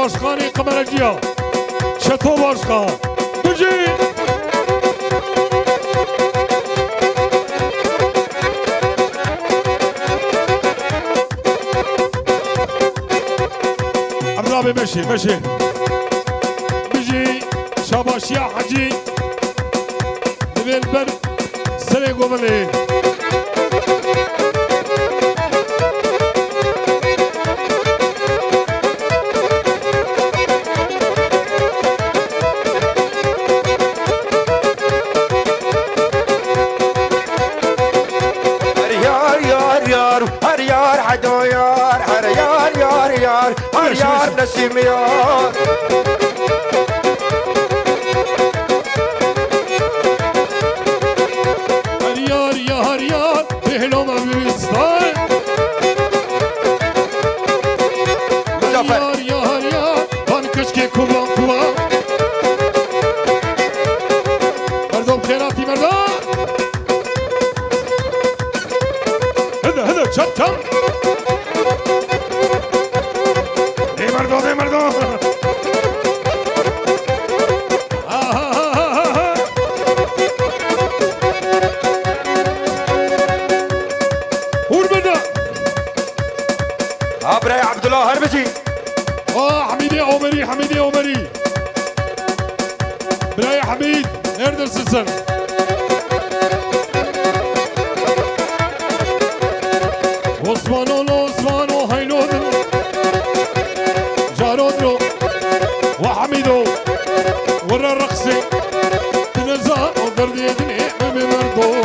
باشخاني قمرجية شتو باشخان بجي عبدالله مشي مشي بجي شاباش يا حجي دبيل برد سري قبلي يار نسيم يار هريار يا هريار بهلو ما بيستاي هريار يا هريار بان كشكي كوبان كوبان مردم خيراتي مردم هذا شب شب مردم وربنا عبر يا عبد الله هربتي حميدي عمري حميدي عمري براي حميد نردر سلسل عثمانو عثمانو هينودو جارودرو وحميدو ورا الرقصي تنزا وقردي يدني بمردو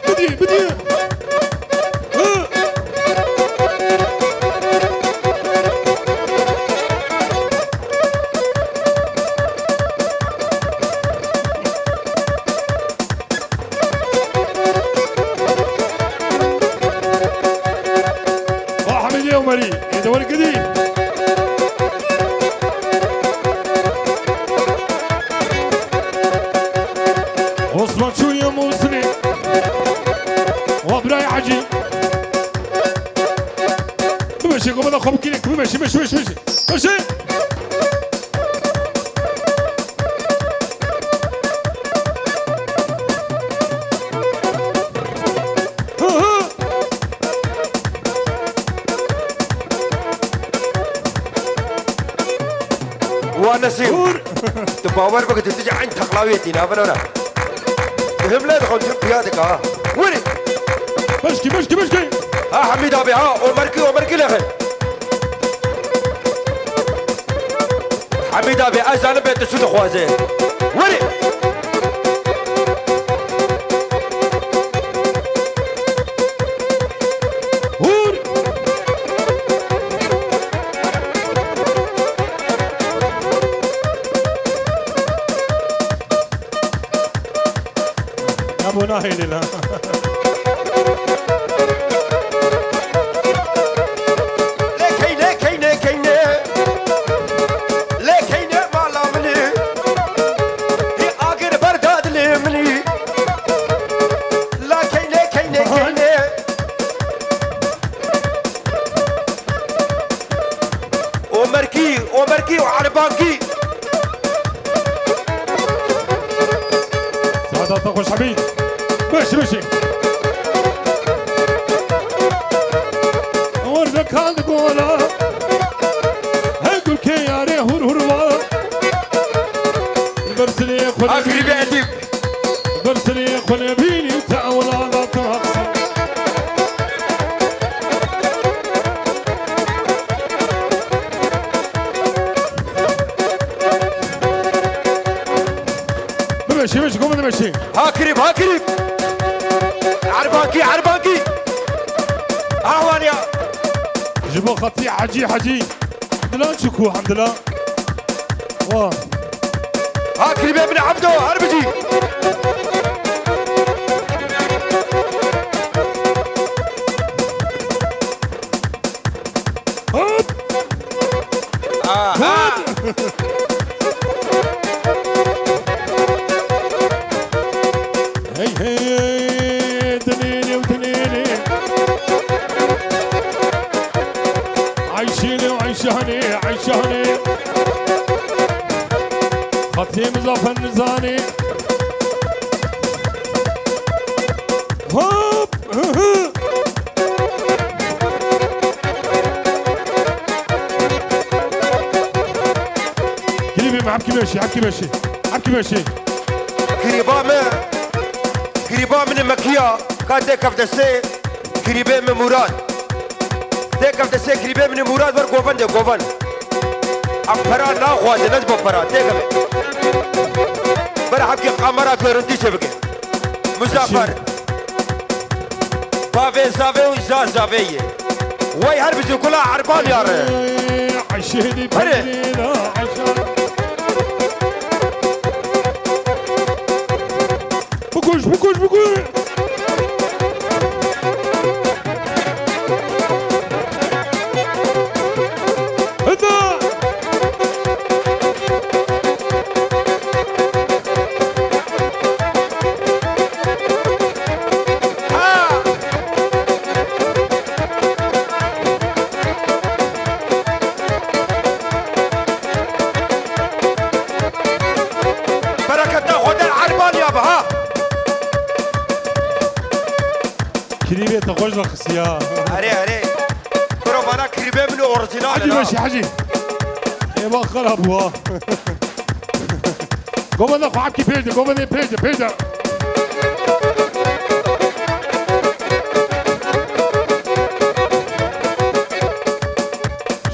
بدي عمري يدور القديم عثمان شو يا موسني وابراي حجي بمشي قبل اخو بكينك بمشي مشي مشي مشي مشي ونسيم تباور بك تتجي عند تقلاويتي نافنا هم لا تدخل في بيادك وري مشكي مشكي مشكي حميد ابي ومركي لخي حميد ابي ازال بيت السود خوازي وري ناهي لله ومركي وعلى بانكي سعادة خوش حبيب ماشي ماشي وردك هاد قولا هقول كي ياري هور هور برسلي خلي اخري بعدي برسلي خلي بيني تعول على تهقص ماشي ماشي قوم ماشي هاكريب عربانكي اهوانيا جيبوا خطي حجي الحمد لله نشكو الحمد لله واه هاكريب يا ابن عبدو هربتي هوب هي دنيني ودنيني عيشهني عيشهني خطي مزافر نزاني هوب قريبي مع عبكي ماشي عبكي ماشي عبكي ماشي قريبا من مكيا كان تكف دسي قريبا من مراد تكف دسي قريبا من مراد ور غوفن ده غوفن أفرا لا خواز نجب أفرا تكف برا حبكي قمرة كورنتي شبكة مسافر بافي زافي وزاز زافي وي هربزو كلها عربان يا ري عشهني بلينا عشان بكوش هذا بركة خد العربان يا بها كريمة تخرج رخصية أري برو بنا قريبا من أورجينال حجي ماشي حجي يا باخر ابوها قوم انا عبكي بيرده قوم انا بيرده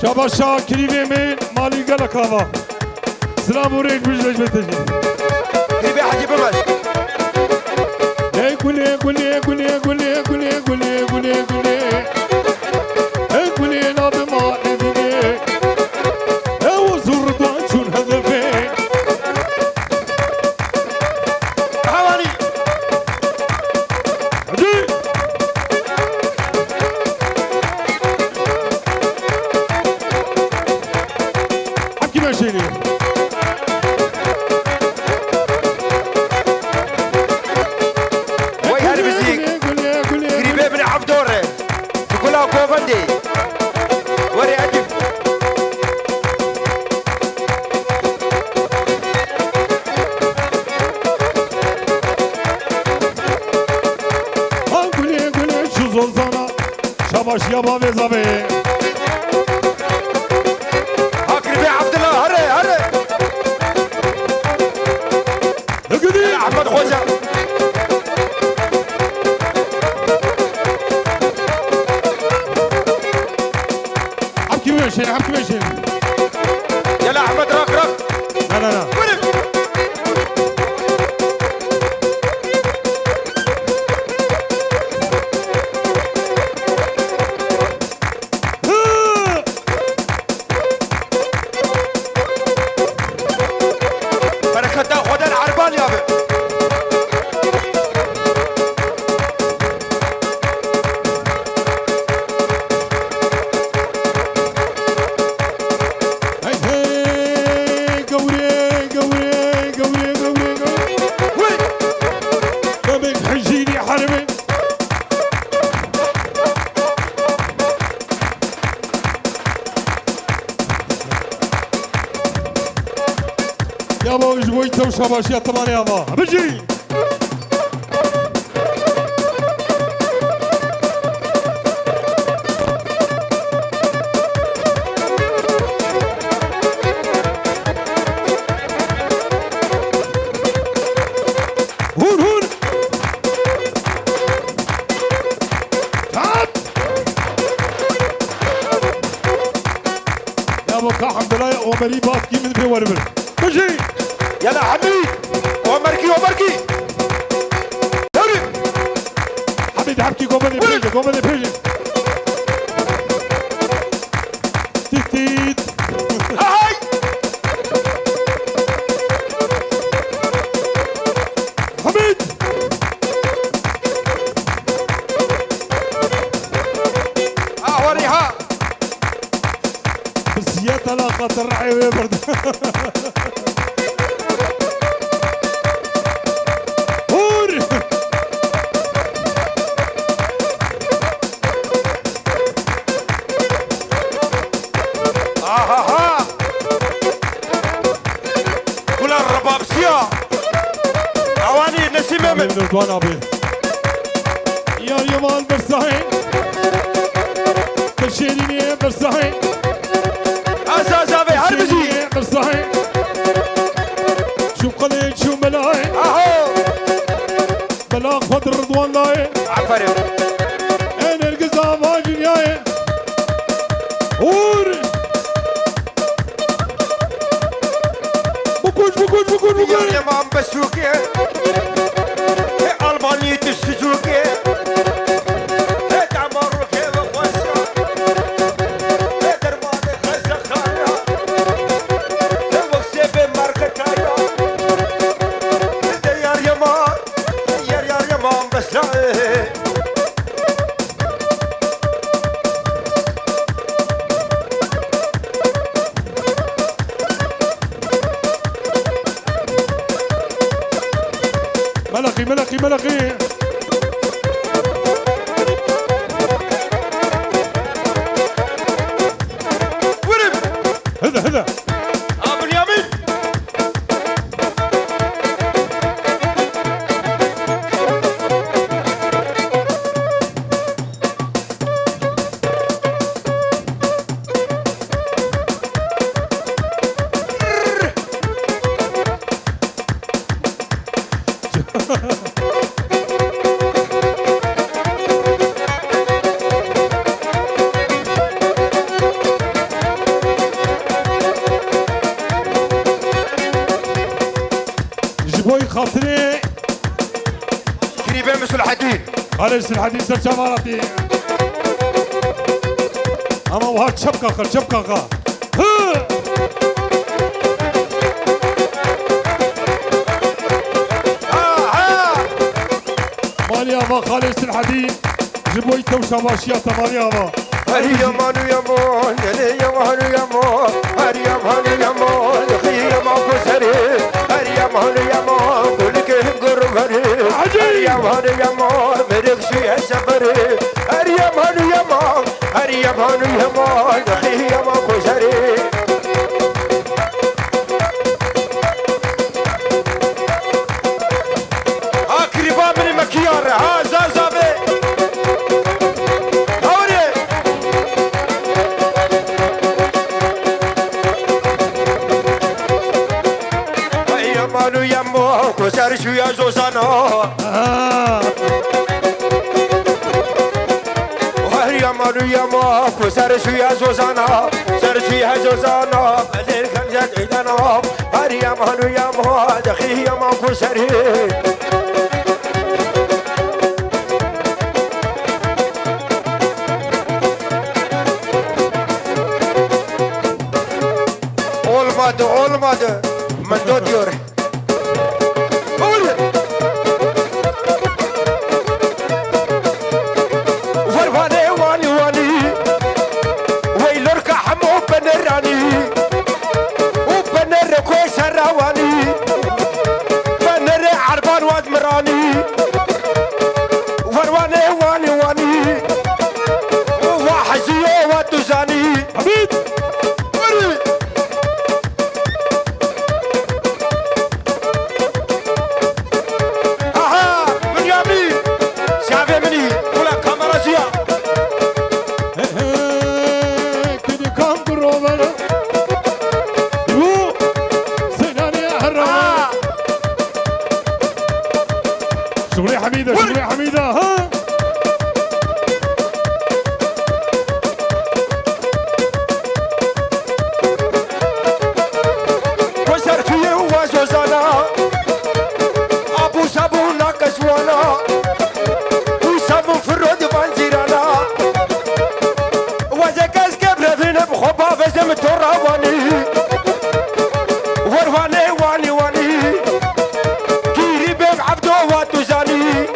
شاباشا كريمة من مالي قلق هذا سلام وريك بجلج بتجي قريبا حجي بمس قولي نابي ما ابني وزردان شون هدفي حوالي عجي حكي ماشيني وي هربزيك قريبا من عبدور تقولها كوفندي وري أجب قولي شو زلزانا شباش يابا بزابي قريبا عبد الله هري قولي أحمد خوجة حكي ماشي يلا أحمد راك لا ورد بركة خد العربان يا بي ورد بابك حجيني حرمي يابا وجبويته وشباشية طبعا يابا بجي هون تعال يابا الحمد لله ومري باسكي من في وربر بجي يلا حميد ومركي ورد حميد حبكي قومني بيجي تيت هاي حميد وريها بس يا طلاقة الرعي ويبرد هور رضوان ابي يا يمان برساين بشيريني برساين اساس ابي هرمزي برساين شو قليل شو ملاين اهو بلاغ فضل رضوان لاين عفرم انا القزا ما جنياي اور بكوش يا مام بسوكي ألمانية السوكي تعمرك وخوسة درمانة خزخانة وكسب ماركتايا يار يا مام بس لا ملقي ورب هذا أبو اليمين جبوي خاطري قريبين مثل الحديد خالص الحديث الجمالاتي اما وهاد شبكة ماليابا خالص الحديد جبوي توشا باشياتا ماليابا هري يمان يمان يلي يمان يمان هري يمان يمان خي يمان كسري هري يمان يمان كل كهم قرب هري يمان يمان مرق شي سفري هري يمان يمان خي يمان كسري أقربا من مكيار ها زازابي يمانو يمو كسر شو يا زوزانا يمانو يمو كسر شو يا زوزانا سر شو يا زوزانا بدل خمسة عيدنا هر يمانو يمو دخي يمو كسري olmadı من دو diyor فرفاني واني ويلرك حمو بنراني وبنر كويس الرواني بنر عربان وادمراني فرفاني واني وحزيه واتوزاني حبيب شغلي حميدة ها كسر فيه وزوزانا أبو صابونا كسوانا وصابون في الرود بانزيرانا وزكاز كبر فينا بخبا فزم التراواني واني كيري بيب عبدو واتوزاني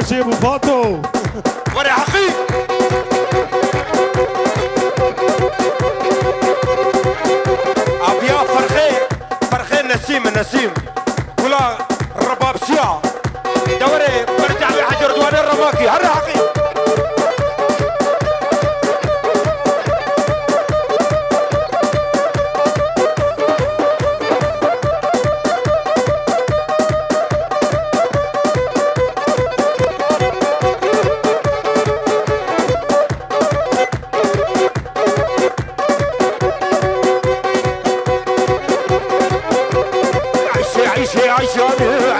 ماشي ابو فاطو وري حقي ابيا فرخي نسيم كلا الرباب شيعة دوري برجع لي حجر دوان الرماكي هر حقي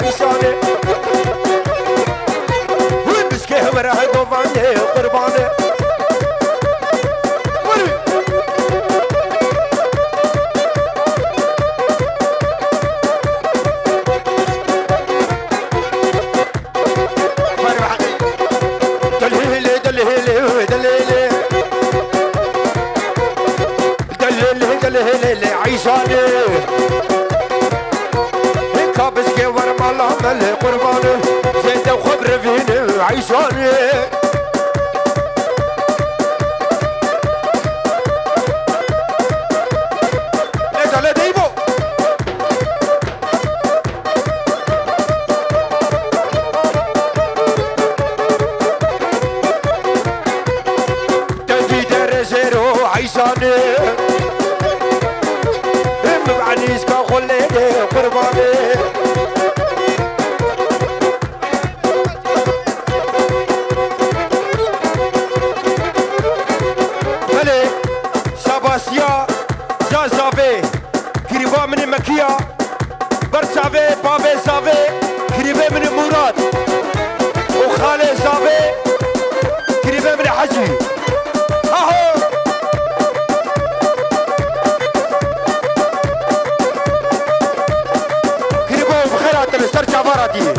عيشاني والبسكه وراها قرباني دلهيلي عيشاني كابس كي ورا مال قرباني زيد وخبر فيني عيشاني لا ديبو تفي درزيرو عيشاني مبعنيس كخليني قرباني شاباسيا زازافي كريبا من مكيا برسافي بابي زافي كريبا من مراد وخالي زافي كريبا من حجي اهو كريبا بخيرات السر شافاراتي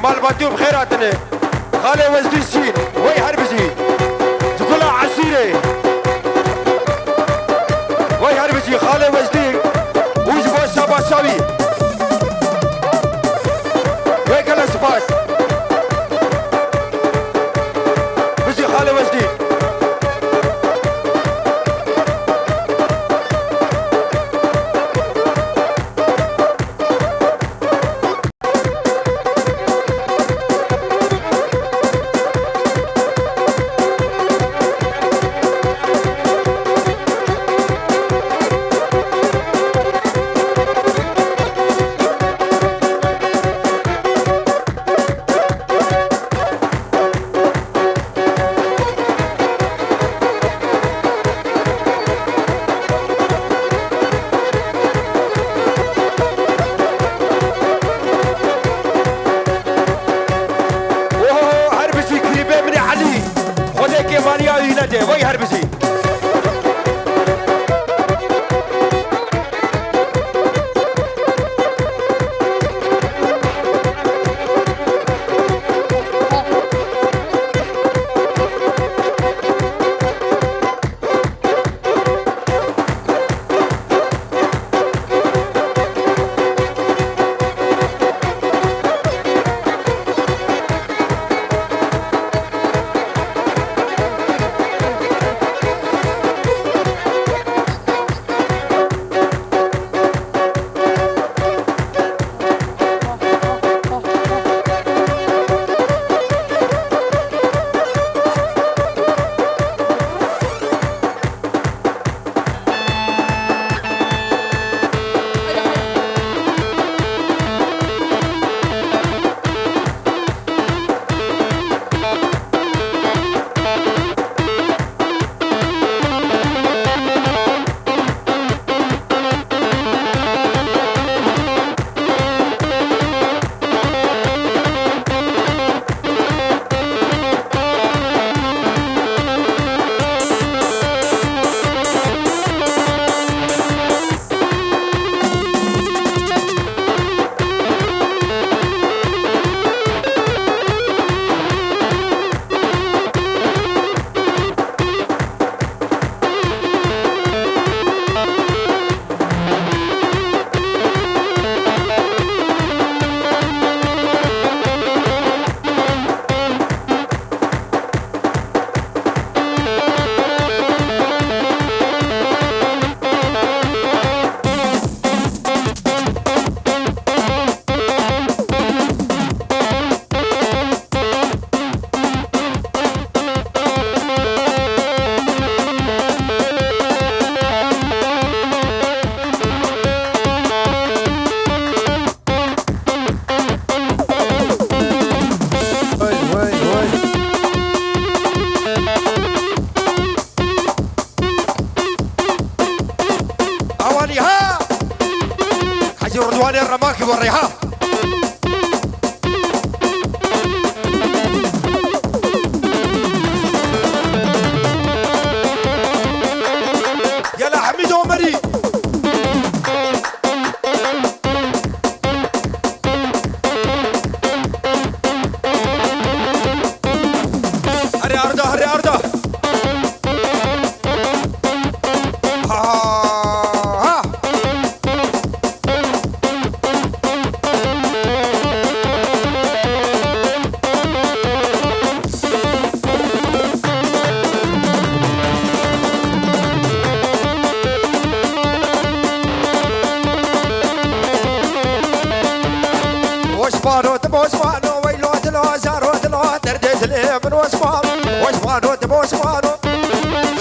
مالباتيو بخيراتنا خالي وزدي السين وي هربزي تقولها عسيري وي هربزي خالي وزدي وزبو سابا ساوي وي كلا سفاس بزي خالي وزدي غازي رضواني الرماكي والريحان. يلا حميد عمري. هري أرضه هري أرضه. واسمانو تبو اسمانو ويلو تلو زارو تلو دردت لي من واسمانو واسمانو تبو اسمانو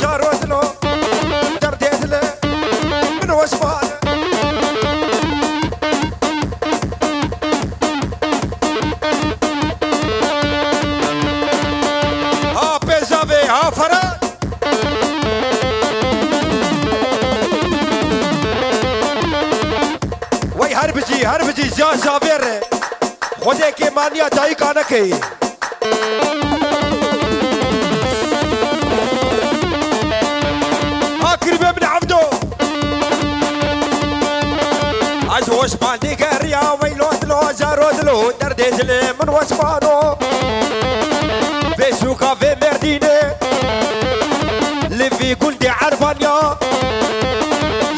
زارو تلو دردت لي من واسمانو. ها بيزافي ها فراد. وي هربجي هربجي زا زافير خودے کے مانیا جائی کانک ہے. آخر میں ابن عبدو آج واسمان دی گریا ویلو دلو زارو دلو درد دلے من واسمانو بيسوكا في مردينة اللي في قلدي عرفانيا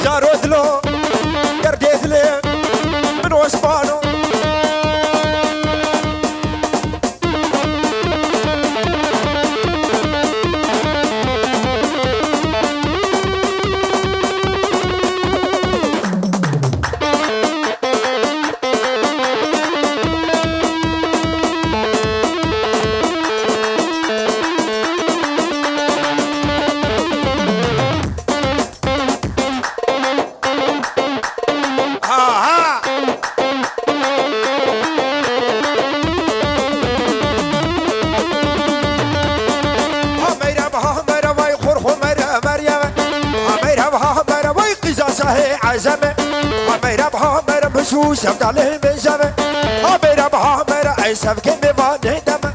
زارو دلو درد دلé من واسمانو. سبت عليه بزمه أميرا بحامرا أي سبك بفاني دمه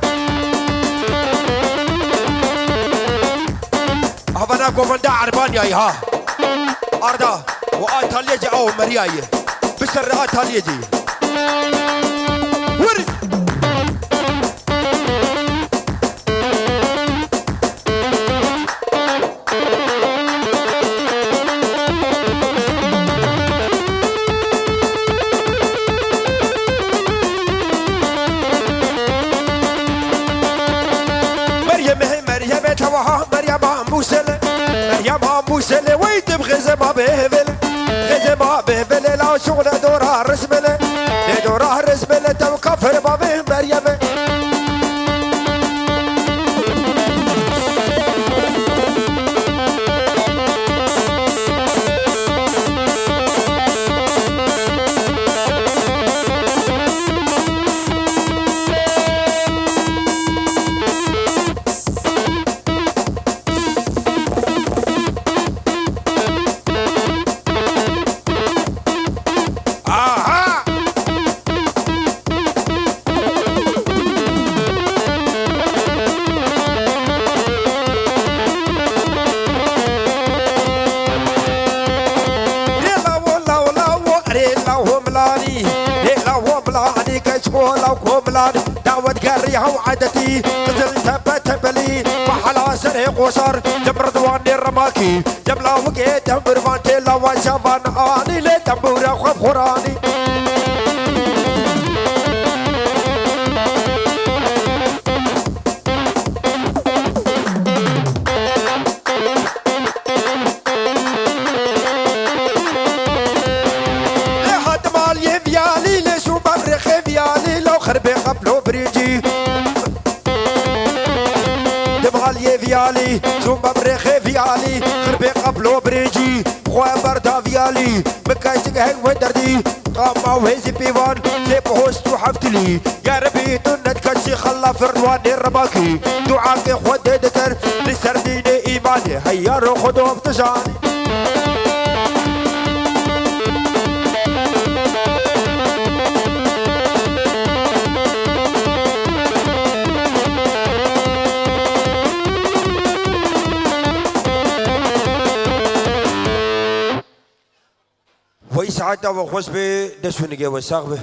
هفنا قومندا عربانيا ها أردا وآتاليجي أو مرياي بسر آتاليجي ورد موسى ويتم غزما بهبل غزما بهبل لا شغل دورها رسمله دورها رسمله تو كفر بابه مريم دعوة قريها وعدتي قزل ثبت بلي محلا سرق وصار جبر دواني الرماكي جبلا وقيت تنبر فانتي لوا شافان آني لي تنبور أخف خوراني لحد مالي فيالي لسو ببرخ فيالي لو خربي قبلو بريجي دمالي فيالي سو ببرخ فيالي خربي قبلو بريجي خواه بردا فيالي مكايسك هنگ ودردي قاما وهزي بيوان سيب هوستو حفتلي يا ربي تنت كشي خلا فردوان الرباكي دعاكي خود دكر لسرديني إيماني هيا رو خدو بتجاني ساعتها وخوش به دسوني جوا ساغبه